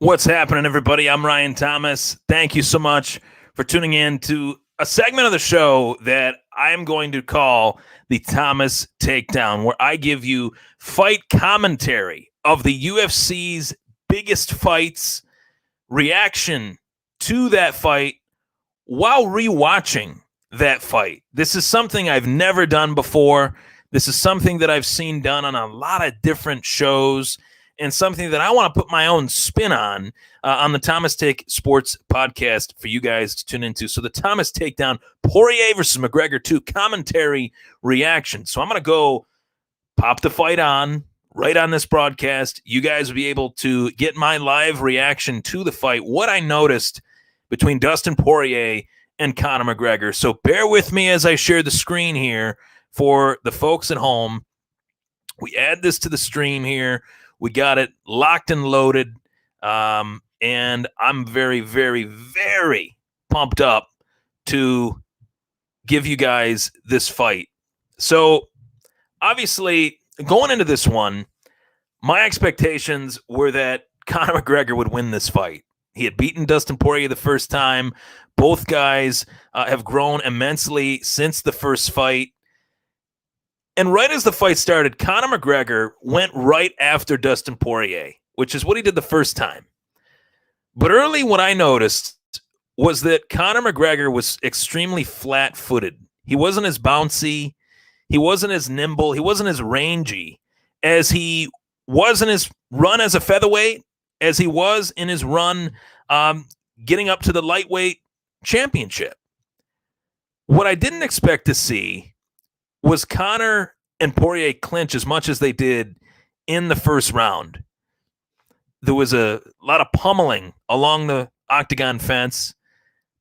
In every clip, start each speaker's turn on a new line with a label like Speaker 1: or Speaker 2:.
Speaker 1: What's happening, everybody? I'm Ryan Thomas. Thank you so much for tuning in to a segment of the show that I'm going to call the Thomas Takedown, where I give you fight commentary of the UFC's biggest fights, reaction to that fight while rewatching that fight. This is something I've never done before. This is something that I've seen done on a lot of different shows, and something that I want to put my own spin on the Thomas Take Sports podcast for you guys to tune into. So the Thomas Takedown, Poirier versus McGregor II commentary reaction. So I'm going to go pop the fight on right on this broadcast. You guys will be able to get my live reaction to the fight, what I noticed between Dustin Poirier and Conor McGregor. So bear with me as I share the screen here for the folks at home. We add this to the stream here. We got it locked and loaded, and I'm very, very, very pumped up to give you guys this fight. So, obviously, going into this one, my expectations were that Conor McGregor would win this fight. He had beaten Dustin Poirier the first time. Both guys have grown immensely since the first fight. And right as the fight started, Conor McGregor went right after Dustin Poirier, which is what he did the first time. But early what I noticed was that Conor McGregor was extremely flat-footed. He wasn't as bouncy. He wasn't as nimble. He wasn't as rangy as he was in his run as a featherweight, as he was in his run getting up to the lightweight championship. What I didn't expect to see was Conor and Poirier clinch as much as they did in the first round. There was a lot of pummeling along the octagon fence.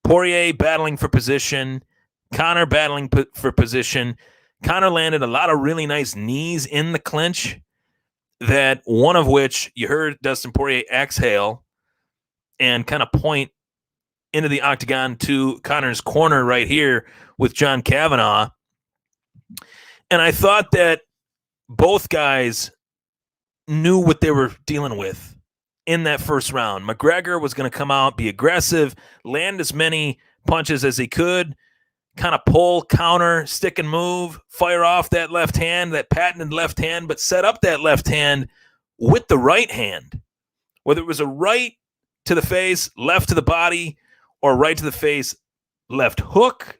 Speaker 1: Poirier battling for position. Conor battling for position. Conor landed a lot of really nice knees in the clinch, that one of which you heard Dustin Poirier exhale and kind of point into the octagon to Conor's corner right here with John Kavanagh. And I thought that both guys knew what they were dealing with in that first round. McGregor was going to come out, be aggressive, land as many punches as he could, kind of pull, counter, stick and move, fire off that left hand, that patented left hand, but set up that left hand with the right hand. Whether it was a right to the face, left to the body, or right to the face, left hook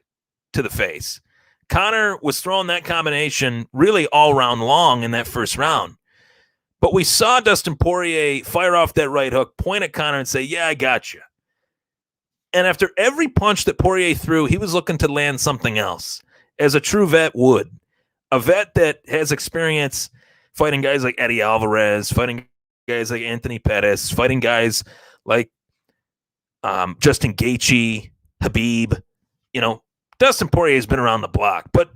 Speaker 1: to the face. Conor was throwing that combination really all round long in that first round. But we saw Dustin Poirier fire off that right hook, point at Conor and say, yeah, I got you. And after every punch that Poirier threw, he was looking to land something else, as a true vet would. A vet that has experience fighting guys like Eddie Alvarez, fighting guys like Anthony Pettis, fighting guys like Justin Gaethje, Habib, Dustin Poirier has been around the block. But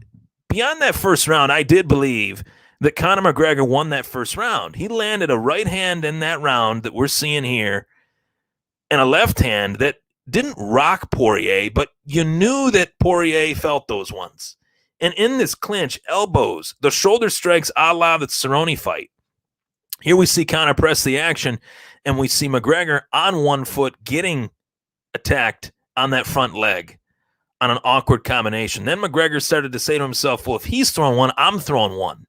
Speaker 1: beyond that first round, I did believe that Conor McGregor won that first round. He landed a right hand in that round that we're seeing here, and a left hand that didn't rock Poirier, but you knew that Poirier felt those ones. And in this clinch, elbows, the shoulder strikes a la the Cerrone fight. Here we see Conor press the action, and we see McGregor on one foot getting attacked on that front leg on an awkward combination. Then McGregor started to say to himself, well, if he's throwing one, I'm throwing one.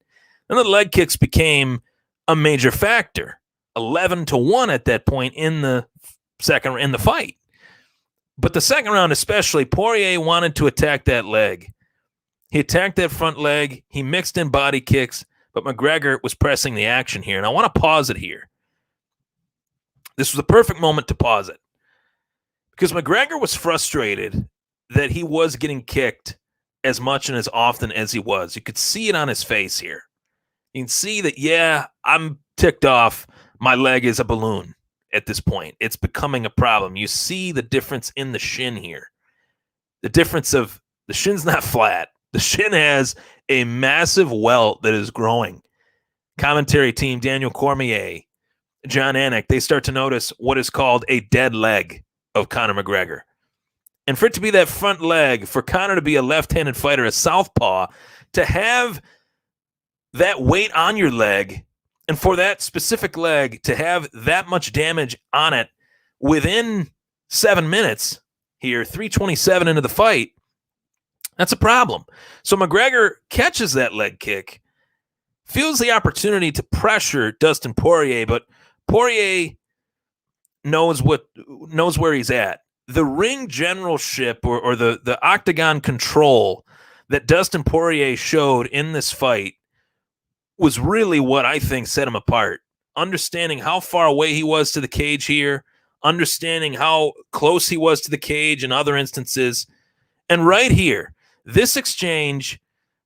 Speaker 1: Then the leg kicks became a major factor, 11-1 at that point in the fight. But the second round especially, Poirier wanted to attack that leg. He attacked that front leg. He mixed in body kicks, but McGregor was pressing the action here. And I want to pause it here. This was the perfect moment to pause it, because McGregor was frustrated that he was getting kicked as much and as often as he was. You could see it on his face here. You can see that, yeah, I'm ticked off. My leg is a balloon at this point. It's becoming a problem. You see the difference in the shin here. The difference of the shin's not flat. The shin has a massive welt that is growing. Commentary team, Daniel Cormier, John Anik, they start to notice what is called a dead leg of Conor McGregor. And for it to be that front leg, for Conor to be a left-handed fighter, a southpaw, to have that weight on your leg And for that specific leg to have that much damage on it within 7 minutes here, 3:27 into the fight, that's a problem. So McGregor catches that leg kick, feels the opportunity to pressure Dustin Poirier, but Poirier knows where he's at. The ring generalship or the octagon control that Dustin Poirier showed in this fight was really what I think set him apart. Understanding how far away he was to the cage here, understanding how close he was to the cage in other instances. And right here, this exchange,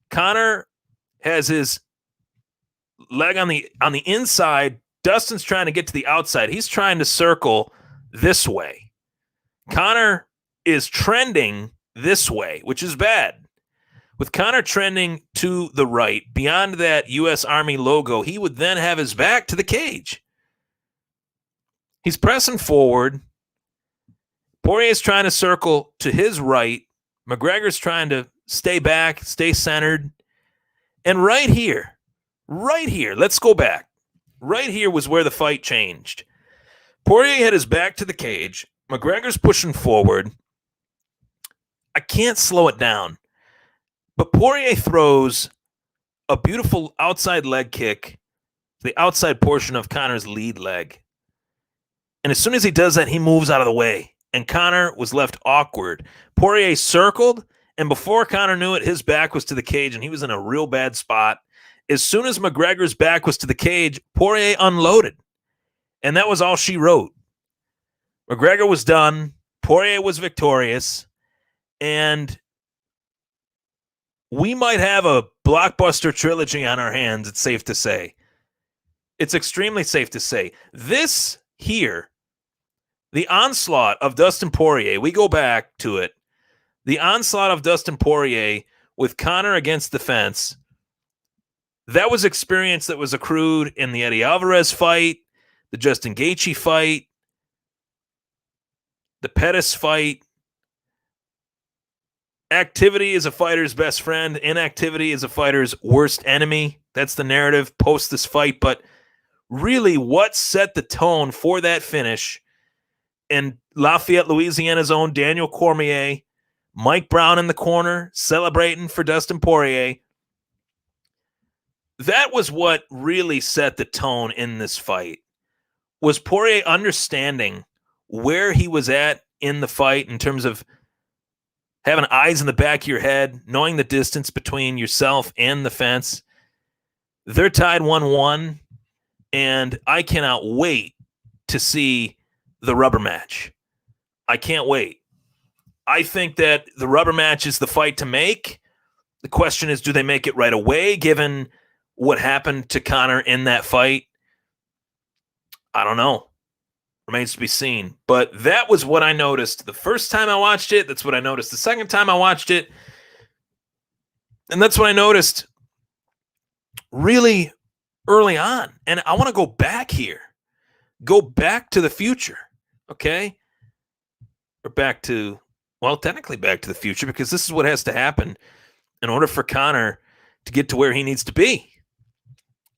Speaker 1: Conor has his leg on the inside. Dustin's trying to get to the outside. He's trying to circle this way. Conor is trending this way, which is bad. With Conor trending to the right, beyond that U.S. Army logo, he would then have his back to the cage. He's pressing forward. Poirier's trying to circle to his right. McGregor's trying to stay back, stay centered. And right here, let's go back. Right here was where the fight changed. Poirier had his back to the cage. McGregor's pushing forward. I can't slow it down. But Poirier throws a beautiful outside leg kick, the outside portion of Conor's lead leg. And as soon as he does that, he moves out of the way. And Conor was left awkward. Poirier circled, and before Conor knew it, his back was to the cage, and he was in a real bad spot. As soon as McGregor's back was to the cage, Poirier unloaded. And that was all she wrote. McGregor was done. Poirier was victorious. And we might have a blockbuster trilogy on our hands, it's safe to say. It's extremely safe to say. This here, the onslaught of Dustin Poirier, we go back to it. The onslaught of Dustin Poirier with Conor against the fence, that was experience that was accrued in the Eddie Alvarez fight, the Justin Gaethje fight, the Pettis fight. Activity is a fighter's best friend. Inactivity is a fighter's worst enemy. That's the narrative post this fight. But really, what set the tone for that finish? And Lafayette, Louisiana's own Daniel Cormier, Mike Brown in the corner, celebrating for Dustin Poirier. That was what really set the tone in this fight. Was Poirier understanding where he was at in the fight in terms of having eyes in the back of your head, knowing the distance between yourself and the fence. They're tied 1-1, and I cannot wait to see the rubber match. I can't wait. I think that the rubber match is the fight to make. The question is, do they make it right away, given what happened to Conor in that fight? I don't know. Remains to be seen. But that was what I noticed the first time I watched it. That's what I noticed the second time I watched it. And that's what I noticed really early on. And I want to go back here. Go back to the future. Okay? Or back to, well, technically back to the future, because this is what has to happen in order for Conor to get to where he needs to be.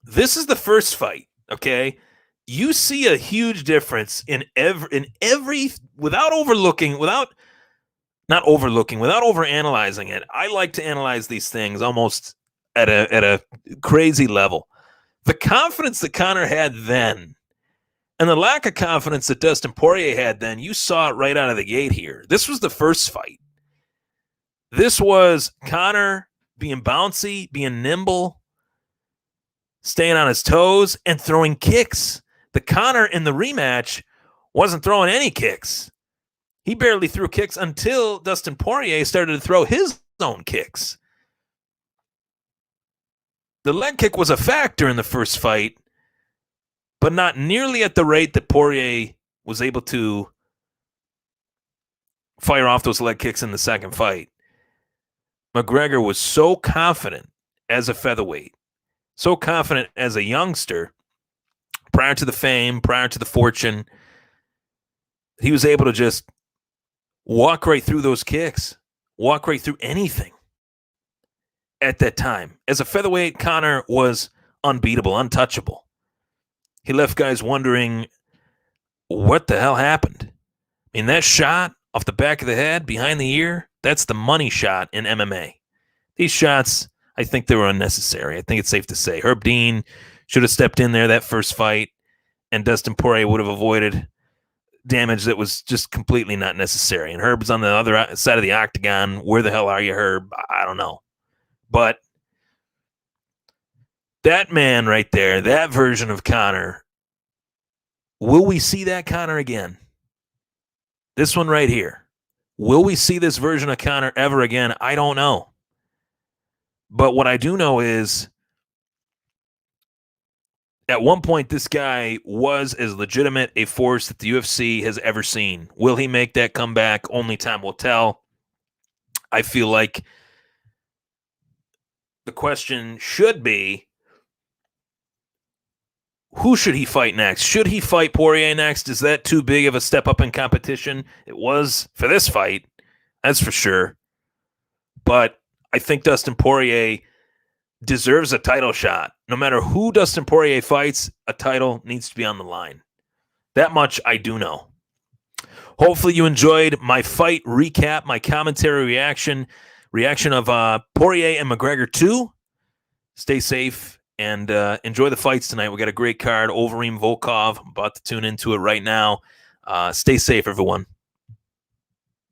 Speaker 1: This is the first fight, okay? You see a huge difference in every without overanalyzing it. I like to analyze these things almost at a crazy level. The confidence that Conor had then and the lack of confidence that Dustin Poirier had then, you saw it right out of the gate here. This was the first fight. This was Conor being bouncy, being nimble, staying on his toes, and throwing kicks. The Conor in the rematch wasn't throwing any kicks. He barely threw kicks until Dustin Poirier started to throw his own kicks. The leg kick was a factor in the first fight, but not nearly at the rate that Poirier was able to fire off those leg kicks in the second fight. McGregor was so confident as a featherweight, so confident as a youngster, prior to the fame, prior to the fortune, he was able to just walk right through those kicks, walk right through anything at that time. As a featherweight, Conor was unbeatable, untouchable. he left guys wondering what the hell happened. I mean, that shot off the back of the head, behind the ear, that's the money shot in MMA. These shots, I think they were unnecessary. I think it's safe to say. Herb Dean should have stepped in there that first fight, and Dustin Poirier would have avoided damage that was just completely not necessary. And Herb's on the other side of the octagon. Where the hell are you, Herb? I don't know. But that man right there, that version of Conor, will we see that Conor again? This one right here. Will we see this version of Conor ever again? I don't know. But what I do know is at one point, this guy was as legitimate a force that the UFC has ever seen. Will he make that comeback? Only time will tell. I feel like the question should be, who should he fight next? Should he fight Poirier next? Is that too big of a step up in competition? It was for this fight, that's for sure. But I think Dustin Poirier deserves a title shot. No matter who Dustin Poirier fights, a title needs to be on the line. That much I do know. Hopefully you enjoyed my fight recap, my commentary reaction of Poirier and McGregor II. Stay safe and enjoy the fights tonight. We got a great card, Overeem Volkov. I'm about to tune into it right now. Stay safe, everyone.